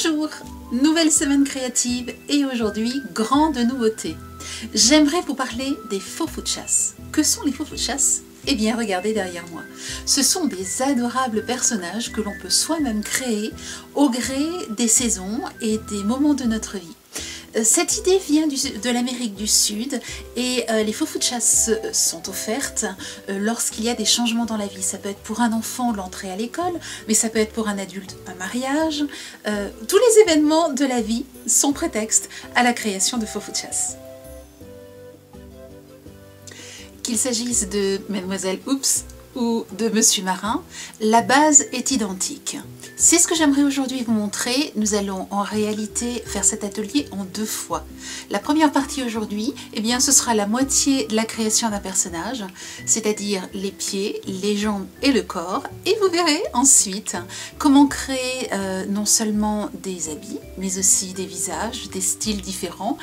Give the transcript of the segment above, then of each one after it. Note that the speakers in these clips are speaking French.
Bonjour, nouvelle semaine créative et aujourd'hui, grande nouveauté. J'aimerais vous parler des faux fous de chasse. Que sont les faux fous de chasse? Eh bien, regardez derrière moi. Ce sont des adorables personnages que l'on peut soi-même créer au gré des saisons et des moments de notre vie. Cette idée vient de l'Amérique du Sud et les faux fous de chasse sont offertes lorsqu'il y a des changements dans la vie. Ça peut être pour un enfant l'entrée à l'école, mais ça peut être pour un adulte un mariage. Tous les événements de la vie sont prétexte à la création de faux fous de chasse. Qu'il s'agisse de Mademoiselle Oops ou de Monsieur Marin, la base est identique. C'est ce que j'aimerais aujourd'hui vous montrer. Nous allons en réalité faire cet atelier en deux fois. La première partie aujourd'hui, eh bien, ce sera la moitié de la création d'un personnage, c'est-à-dire les pieds, les jambes et le corps. Et vous verrez ensuite comment créer non seulement des habits, mais aussi des visages, des styles différents,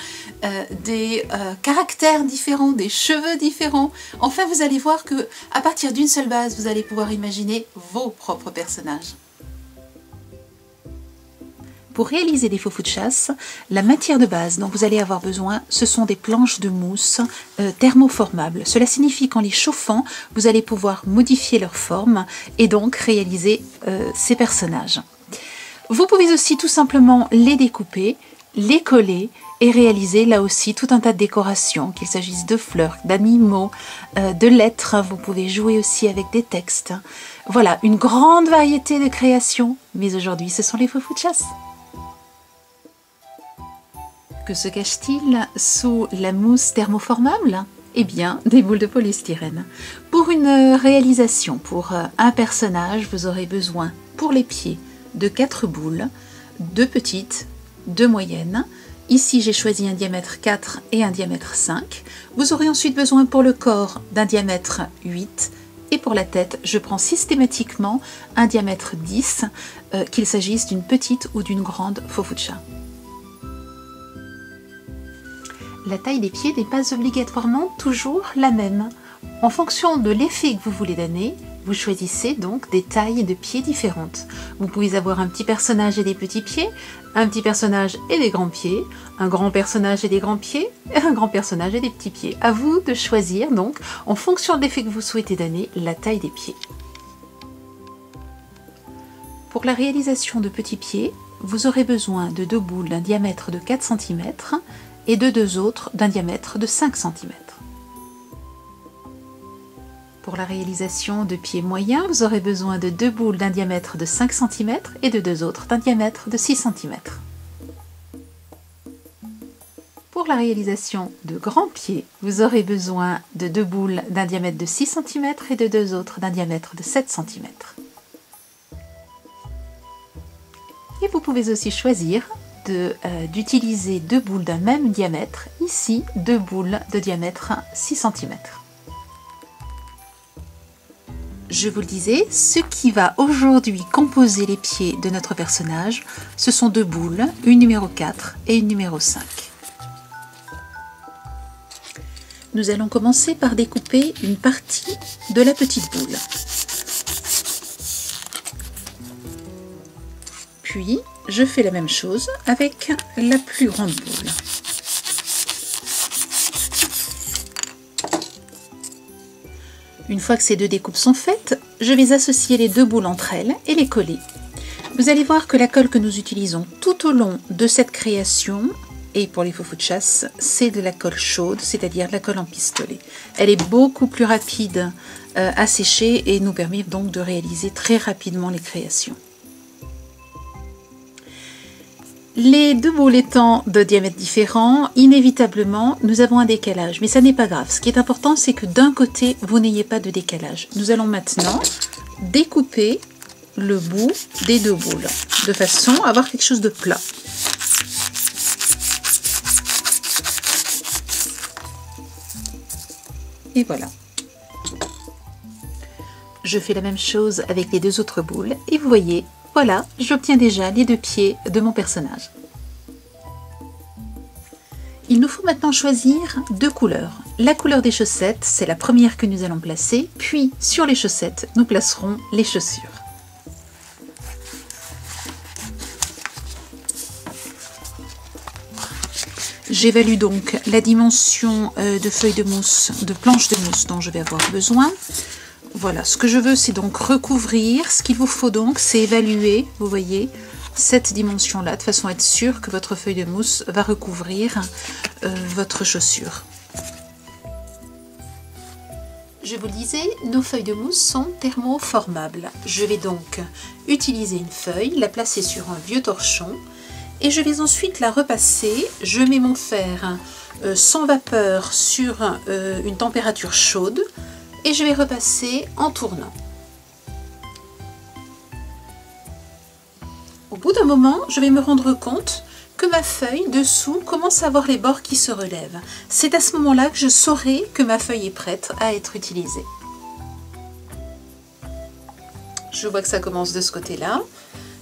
des caractères différents, des cheveux différents. Enfin, vous allez voir que à partir d'une seule base, vous allez pouvoir imaginer vos propres personnages. Pour réaliser des faux fous de chasse, la matière de base dont vous allez avoir besoin, ce sont des planches de mousse thermoformables. Cela signifie qu'en les chauffant, vous allez pouvoir modifier leur forme et donc réaliser ces personnages. Vous pouvez aussi tout simplement les découper, les coller et réaliser là aussi tout un tas de décorations, qu'il s'agisse de fleurs, d'animaux, de lettres. Vous pouvez jouer aussi avec des textes. Voilà, une grande variété de créations, mais aujourd'hui ce sont les faux fous de chasse. Que se cache-t-il sous la mousse thermoformable? Eh bien, des boules de polystyrène. Pour une réalisation, pour un personnage, vous aurez besoin, pour les pieds, de 4 boules, 2 petites, 2 moyennes. Ici, j'ai choisi un diamètre 4 et un diamètre 5. Vous aurez ensuite besoin pour le corps d'un diamètre 8. Et pour la tête, je prends systématiquement un diamètre 10, qu'il s'agisse d'une petite ou d'une grande faux fou de chat. La taille des pieds n'est pas obligatoirement toujours la même. En fonction de l'effet que vous voulez donner, vous choisissez donc des tailles de pieds différentes. Vous pouvez avoir un petit personnage et des petits pieds, un petit personnage et des grands pieds, un grand personnage et des grands pieds, et un grand personnage et des petits pieds. À vous de choisir donc, en fonction de l'effet que vous souhaitez donner, la taille des pieds. Pour la réalisation de petits pieds, vous aurez besoin de 2 boules d'un diamètre de 4 cm et de 2 autres d'un diamètre de 5 cm. Pour la réalisation de pieds moyens, vous aurez besoin de 2 boules d'un diamètre de 5 cm et de 2 autres d'un diamètre de 6 cm. Pour la réalisation de grands pieds, vous aurez besoin de 2 boules d'un diamètre de 6 cm et de 2 autres d'un diamètre de 7 cm. Et vous pouvez aussi choisir d'utiliser 2 boules d'un même diamètre, ici 2 boules de diamètre 6 cm. Je vous le disais, ce qui va aujourd'hui composer les pieds de notre personnage, ce sont 2 boules, une numéro 4 et une numéro 5. Nous allons commencer par découper une partie de la petite boule. Puis, je fais la même chose avec la plus grande boule. Une fois que ces 2 découpes sont faites, je vais associer les 2 boules entre elles et les coller. Vous allez voir que la colle que nous utilisons tout au long de cette création, et pour les faux fous de chasse, c'est de la colle chaude, c'est-à-dire de la colle en pistolet. Elle est beaucoup plus rapide à sécher et nous permet donc de réaliser très rapidement les créations. Les 2 boules étant de diamètres différents, inévitablement, nous avons un décalage. Mais ça n'est pas grave. Ce qui est important, c'est que d'un côté, vous n'ayez pas de décalage. Nous allons maintenant découper le bout des 2 boules, de façon à avoir quelque chose de plat. Et voilà. Je fais la même chose avec les 2 autres boules. Et vous voyez, voilà, j'obtiens déjà les 2 pieds de mon personnage. Il nous faut maintenant choisir 2 couleurs. La couleur des chaussettes, c'est la première que nous allons placer, puis sur les chaussettes, nous placerons les chaussures. J'évalue donc la dimension de feuilles de mousse, de planches de mousse dont je vais avoir besoin. Voilà, ce que je veux, c'est donc recouvrir. Ce qu'il vous faut donc, c'est évaluer, vous voyez, cette dimension-là, de façon à être sûr que votre feuille de mousse va recouvrir votre chaussure. Je vous le disais, nos feuilles de mousse sont thermoformables. Je vais donc utiliser une feuille, la placer sur un vieux torchon et je vais ensuite la repasser. Je mets mon fer sans vapeur sur une température chaude et je vais repasser en tournant. Au bout d'un moment, je vais me rendre compte que ma feuille dessous commence à avoir les bords qui se relèvent. C'est à ce moment-là que je saurai que ma feuille est prête à être utilisée. Je vois que ça commence de ce côté-là.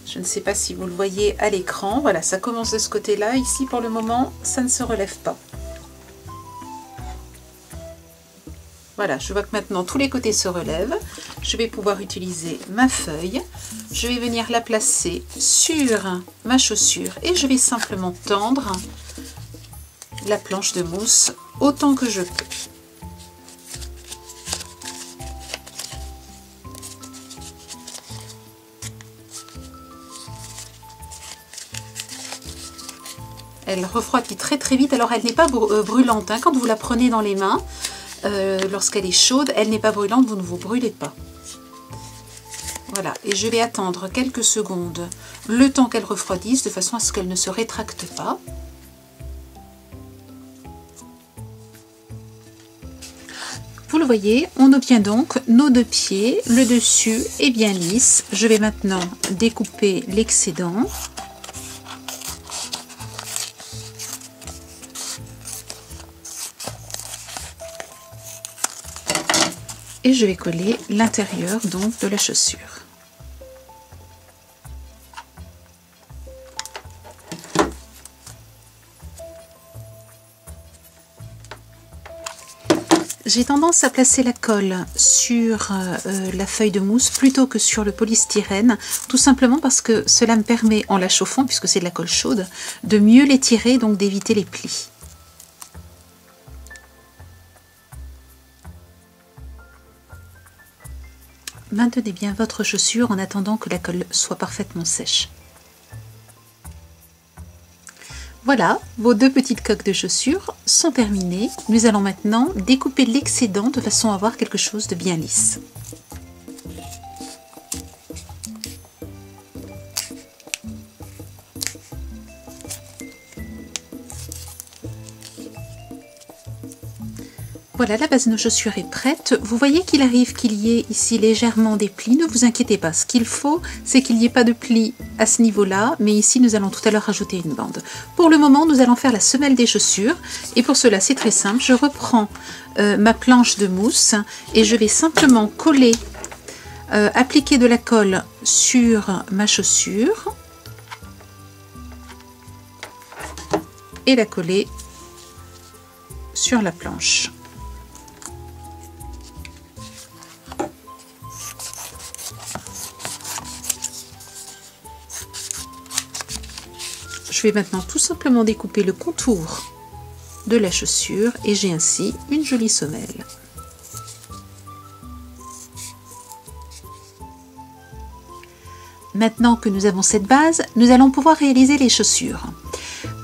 Je ne sais pas si vous le voyez à l'écran. Voilà, ça commence de ce côté-là. Ici, pour le moment, ça ne se relève pas. Voilà, je vois que maintenant tous les côtés se relèvent. Je vais pouvoir utiliser ma feuille. Je vais venir la placer sur ma chaussure et je vais simplement tendre la planche de mousse autant que je peux. Elle refroidit très très vite, alors elle n'est pas brûlante hein, quand vous la prenez dans les mains. Lorsqu'elle est chaude, elle n'est pas brûlante, vous ne vous brûlez pas. Voilà, et je vais attendre quelques secondes, le temps qu'elle refroidisse, de façon à ce qu'elle ne se rétracte pas. Vous le voyez, on obtient donc nos deux pieds, le dessus est bien lisse. Je vais maintenant découper l'excédent. Et je vais coller l'intérieur donc de la chaussure. J'ai tendance à placer la colle sur la feuille de mousse plutôt que sur le polystyrène, tout simplement parce que cela me permet, en la chauffant, puisque c'est de la colle chaude, de mieux l'étirer, donc d'éviter les plis. Maintenez bien votre chaussure en attendant que la colle soit parfaitement sèche. Voilà, vos deux petites coques de chaussures sont terminées. Nous allons maintenant découper l'excédent de façon à avoir quelque chose de bien lisse. Voilà, la base de nos chaussures est prête. Vous voyez qu'il arrive qu'il y ait ici légèrement des plis. Ne vous inquiétez pas. Ce qu'il faut, c'est qu'il n'y ait pas de plis à ce niveau-là. Mais ici, nous allons tout à l'heure rajouter une bande. Pour le moment, nous allons faire la semelle des chaussures. Et pour cela, c'est très simple. Je reprends ma planche de mousse et je vais simplement coller, appliquer de la colle sur ma chaussure et la coller sur la planche. Je vais maintenant tout simplement découper le contour de la chaussure et j'ai ainsi une jolie semelle. Maintenant que nous avons cette base, nous allons pouvoir réaliser les chaussures.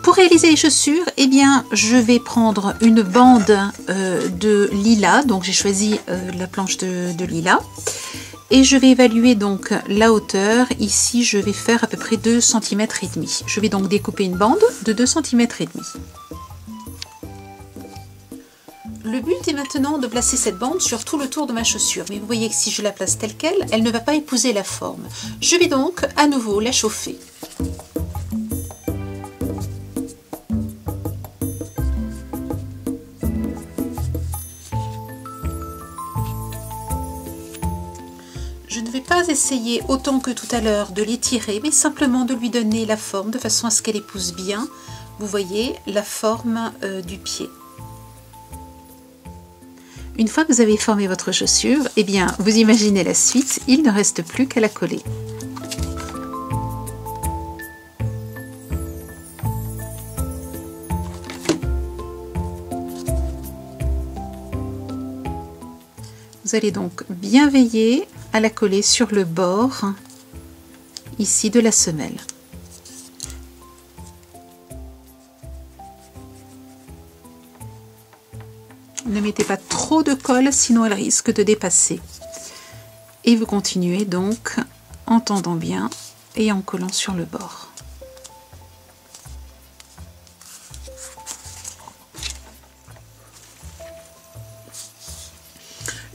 Pour réaliser les chaussures, eh bien, je vais prendre une bande de lilas, donc j'ai choisi la planche de lilas. Et je vais évaluer donc la hauteur. Ici, je vais faire à peu près 2,5 cm. Je vais donc découper une bande de 2,5 cm. Le but est maintenant de placer cette bande sur tout le tour de ma chaussure. Mais vous voyez que si je la place telle qu'elle, elle ne va pas épouser la forme. Je vais donc à nouveau la chauffer. Je ne vais pas essayer autant que tout à l'heure de l'étirer, mais simplement de lui donner la forme de façon à ce qu'elle épouse bien, vous voyez, la forme du pied. Une fois que vous avez formé votre chaussure, eh bien, vous imaginez la suite, il ne reste plus qu'à la coller. Vous allez donc bien veiller à la coller sur le bord ici de la semelle. Ne mettez pas trop de colle, sinon elle risque de dépasser. Et vous continuez donc en tendant bien et en collant sur le bord.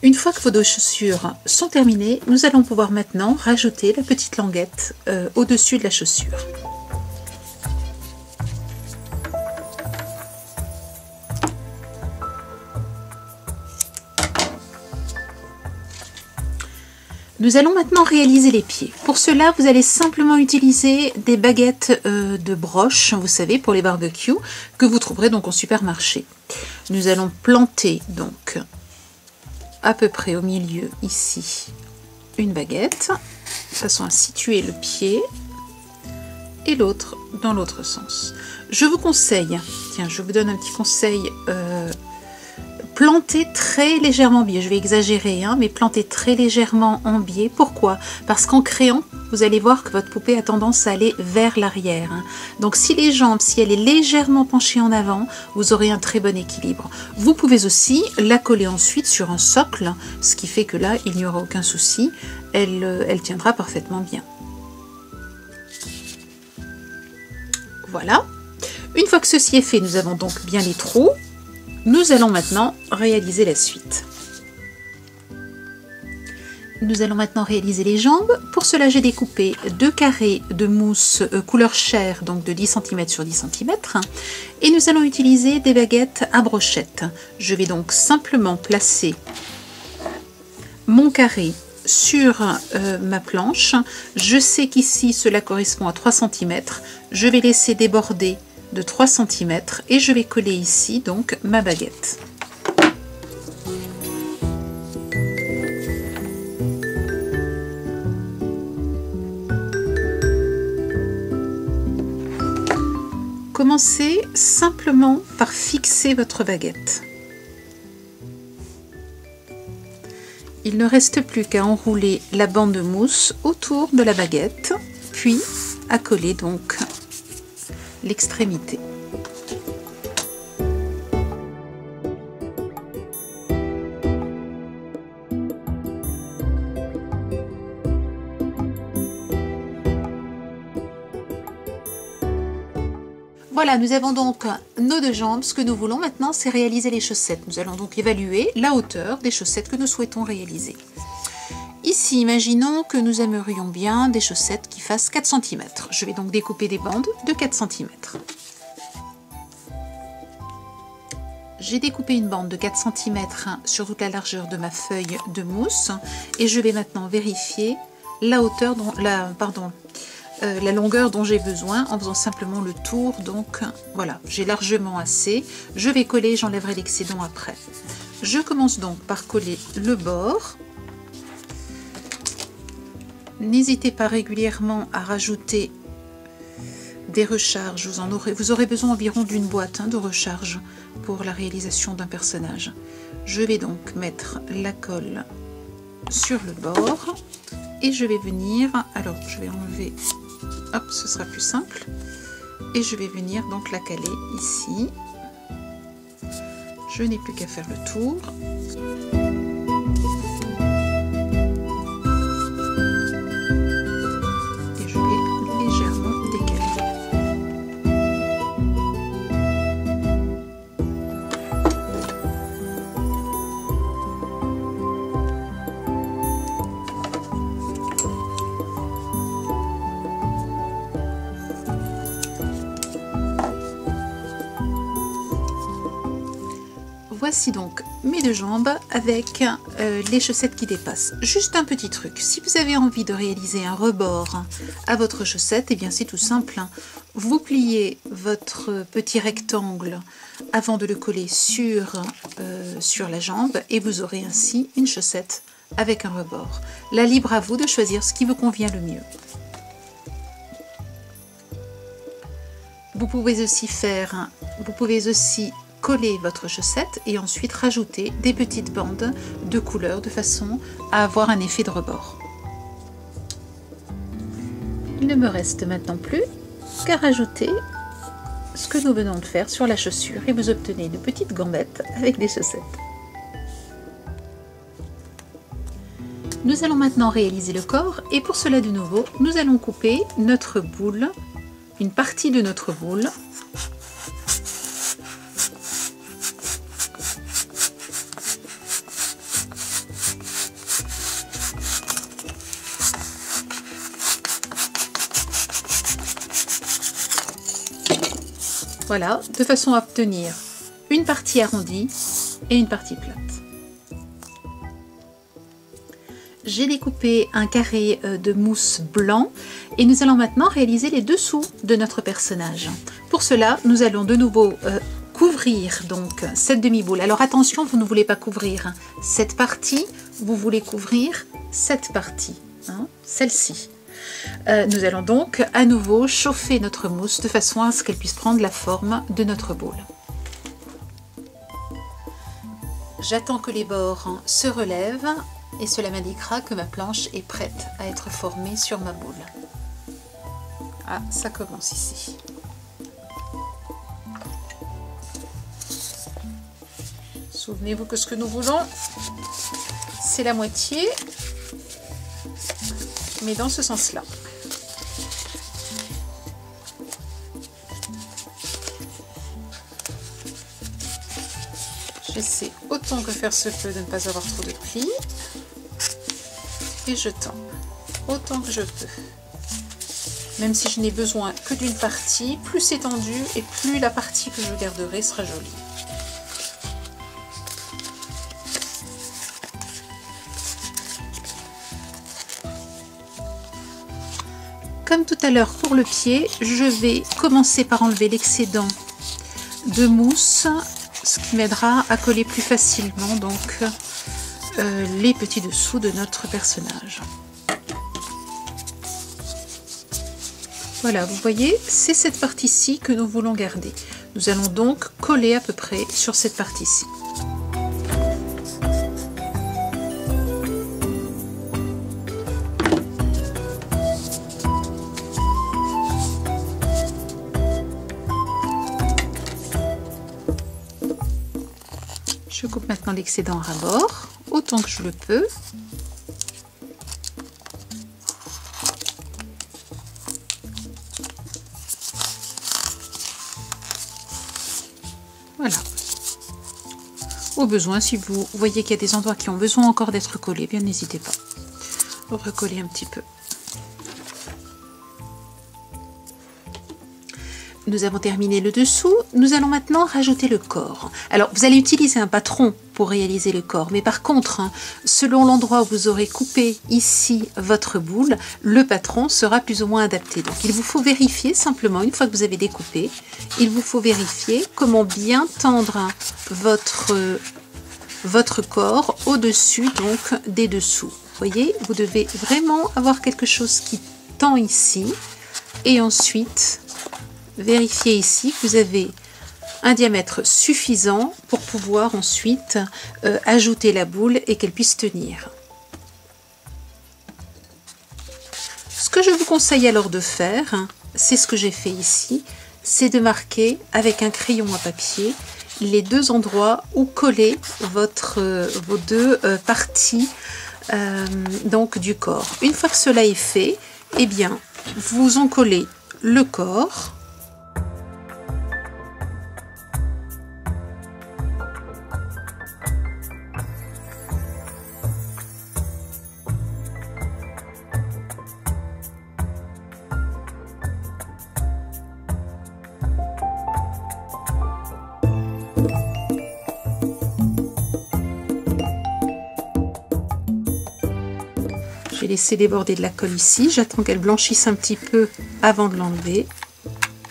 Une fois que vos 2 chaussures sont terminées, nous allons pouvoir maintenant rajouter la petite languette au-dessus de la chaussure. Nous allons maintenant réaliser les pieds. Pour cela, vous allez simplement utiliser des baguettes de broche, vous savez, pour les barbecues, que vous trouverez donc au supermarché. Nous allons planter donc à peu près au milieu ici une baguette, de façon à situer le pied, et l'autre dans l'autre sens. Je vous conseille, tiens, je vous donne un petit conseil, plantez très légèrement biais. Je vais exagérer, hein, mais plantez très légèrement en biais. Pourquoi? Parce qu'en créant, vous allez voir que votre poupée a tendance à aller vers l'arrière. Hein. Donc si les jambes, si elle est légèrement penchée en avant, vous aurez un très bon équilibre. Vous pouvez aussi la coller ensuite sur un socle, ce qui fait que là, il n'y aura aucun souci. Elle tiendra parfaitement bien. Voilà. Une fois que ceci est fait, nous avons donc bien les trous. Nous allons maintenant réaliser la suite. Nous allons maintenant réaliser les jambes. Pour cela, j'ai découpé 2 carrés de mousse couleur chair, donc de 10 cm sur 10 cm. Et nous allons utiliser des baguettes à brochette. Je vais donc simplement placer mon carré sur ma planche. Je sais qu'ici, cela correspond à 3 cm. Je vais laisser déborder de 3 cm et je vais coller ici donc ma baguette. Commencez simplement par fixer votre baguette. Il ne reste plus qu'à enrouler la bande de mousse autour de la baguette, puis à coller donc l'extrémité. Voilà, nous avons donc nos 2 jambes. Ce que nous voulons maintenant, c'est réaliser les chaussettes. Nous allons donc évaluer la hauteur des chaussettes que nous souhaitons réaliser. Ici, imaginons que nous aimerions bien des chaussettes qui fassent 4 cm. Je vais donc découper des bandes de 4 cm. J'ai découpé une bande de 4 cm sur toute la largeur de ma feuille de mousse et je vais maintenant vérifier la hauteur dont, la longueur dont j'ai besoin en faisant simplement le tour. Donc voilà, j'ai largement assez. Je vais coller, j'enlèverai l'excédent après. Je commence donc par coller le bord. N'hésitez pas régulièrement à rajouter des recharges. Vous aurez besoin environ d'une boîte de recharge pour la réalisation d'un personnage. Je vais donc mettre la colle sur le bord et je vais venir, alors je vais enlever, hop, ce sera plus simple, et je vais venir donc la caler ici. Je n'ai plus qu'à faire le tour. Voici donc mes 2 jambes avec les chaussettes qui dépassent. Juste un petit truc, si vous avez envie de réaliser un rebord à votre chaussette, et bien c'est tout simple. Vous pliez votre petit rectangle avant de le coller sur la jambe et vous aurez ainsi une chaussette avec un rebord. Là, libre à vous de choisir ce qui vous convient le mieux. Vous pouvez aussi coller votre chaussette et ensuite rajouter des petites bandes de couleur de façon à avoir un effet de rebord. Il ne me reste maintenant plus qu'à rajouter ce que nous venons de faire sur la chaussure et vous obtenez une petite gambette avec des chaussettes. Nous allons maintenant réaliser le corps et pour cela de nouveau, nous allons couper notre boule, une partie de notre boule. Voilà, de façon à obtenir une partie arrondie et une partie plate. J'ai découpé un carré de mousse blanc et nous allons maintenant réaliser les dessous de notre personnage. Pour cela, nous allons de nouveau couvrir donc cette demi-boule. Alors attention, vous ne voulez pas couvrir cette partie, vous voulez couvrir cette partie, hein, celle-ci. Nous allons donc à nouveau chauffer notre mousse de façon à ce qu'elle puisse prendre la forme de notre boule. J'attends que les bords se relèvent et cela m'indiquera que ma planche est prête à être formée sur ma boule. Ah, ça commence ici. Souvenez-vous que ce que nous voulons, c'est la moitié, mais dans ce sens-là. J'essaie autant que faire se peut de ne pas avoir trop de plis. Et je tends autant que je peux. Même si je n'ai besoin que d'une partie, plus c'est tendu et plus la partie que je garderai sera jolie. Comme tout à l'heure pour le pied, je vais commencer par enlever l'excédent de mousse, ce qui m'aidera à coller plus facilement donc les petits dessous de notre personnage. Voilà, vous voyez, c'est cette partie-ci que nous voulons garder. Nous allons donc coller à peu près sur cette partie-ci. Je coupe maintenant l'excédent à ras-bord, autant que je le peux. Voilà. Au besoin, si vous voyez qu'il y a des endroits qui ont besoin encore d'être collés, bien n'hésitez pas. Recoller un petit peu. Nous avons terminé le dessous, nous allons maintenant rajouter le corps. Alors vous allez utiliser un patron pour réaliser le corps, mais par contre, selon l'endroit où vous aurez coupé ici votre boule, le patron sera plus ou moins adapté. Donc il vous faut vérifier simplement, une fois que vous avez découpé, il vous faut vérifier comment bien tendre votre corps au-dessus donc des dessous. Vous voyez, vous devez vraiment avoir quelque chose qui tend ici et ensuite vérifiez ici que vous avez un diamètre suffisant pour pouvoir ensuite ajouter la boule et qu'elle puisse tenir. Ce que je vous conseille alors de faire, c'est ce que j'ai fait ici, c'est de marquer avec un crayon à papier les deux endroits où coller vos deux parties donc du corps. Une fois que cela est fait, eh bien, vous en collez le corps. J'ai laissé déborder de la colle ici, j'attends qu'elle blanchisse un petit peu avant de l'enlever.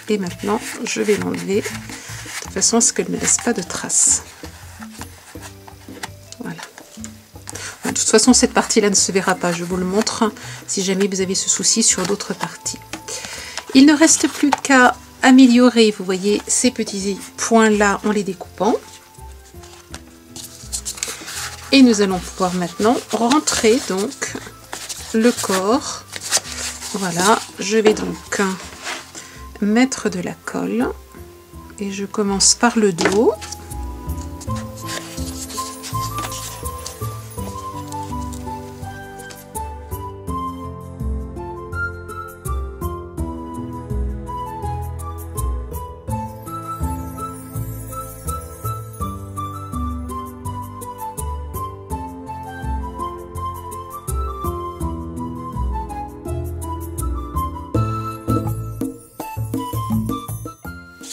Et maintenant, je vais l'enlever de façon à ce qu'elle ne laisse pas de traces. Voilà. De toute façon, cette partie-là ne se verra pas, je vous le montre, si jamais vous avez ce souci sur d'autres parties. Il ne reste plus qu'à améliorer, vous voyez, ces petits points-là en les découpant. Et nous allons pouvoir maintenant rentrer donc le corps. Voilà, je vais donc mettre de la colle et je commence par le dos.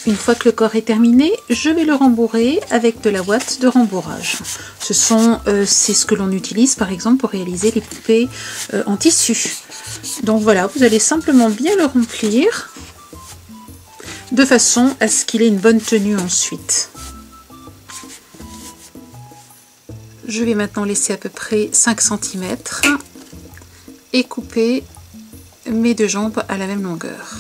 Une fois que le corps est terminé, je vais le rembourrer avec de la ouate de rembourrage. C'est ce que l'on utilise par exemple pour réaliser les poupées en tissu. Donc voilà, vous allez simplement bien le remplir de façon à ce qu'il ait une bonne tenue ensuite. Je vais maintenant laisser à peu près 5 cm et couper mes deux jambes à la même longueur.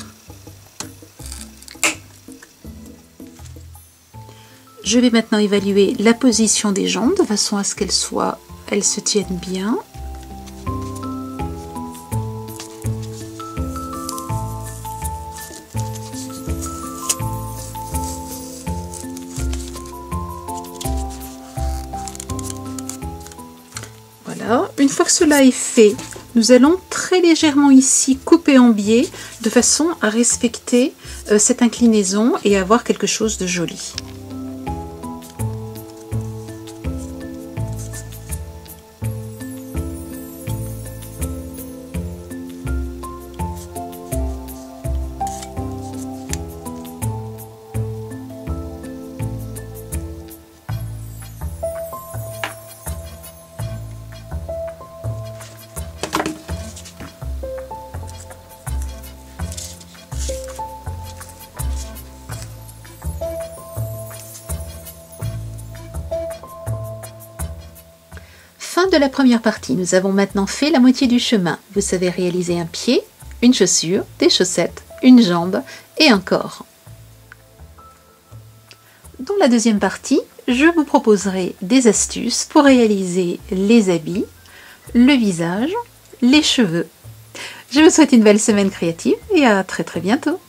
Je vais maintenant évaluer la position des jambes de façon à ce qu'elles se tiennent bien. Voilà, une fois que cela est fait, nous allons très légèrement ici couper en biais de façon à respecter cette inclinaison et avoir quelque chose de joli. Fin de la première partie, nous avons maintenant fait la moitié du chemin. Vous savez réaliser un pied, une chaussure, des chaussettes, une jambe et un corps. Dans la deuxième partie, je vous proposerai des astuces pour réaliser les habits, le visage, les cheveux. Je vous souhaite une belle semaine créative et à très bientôt.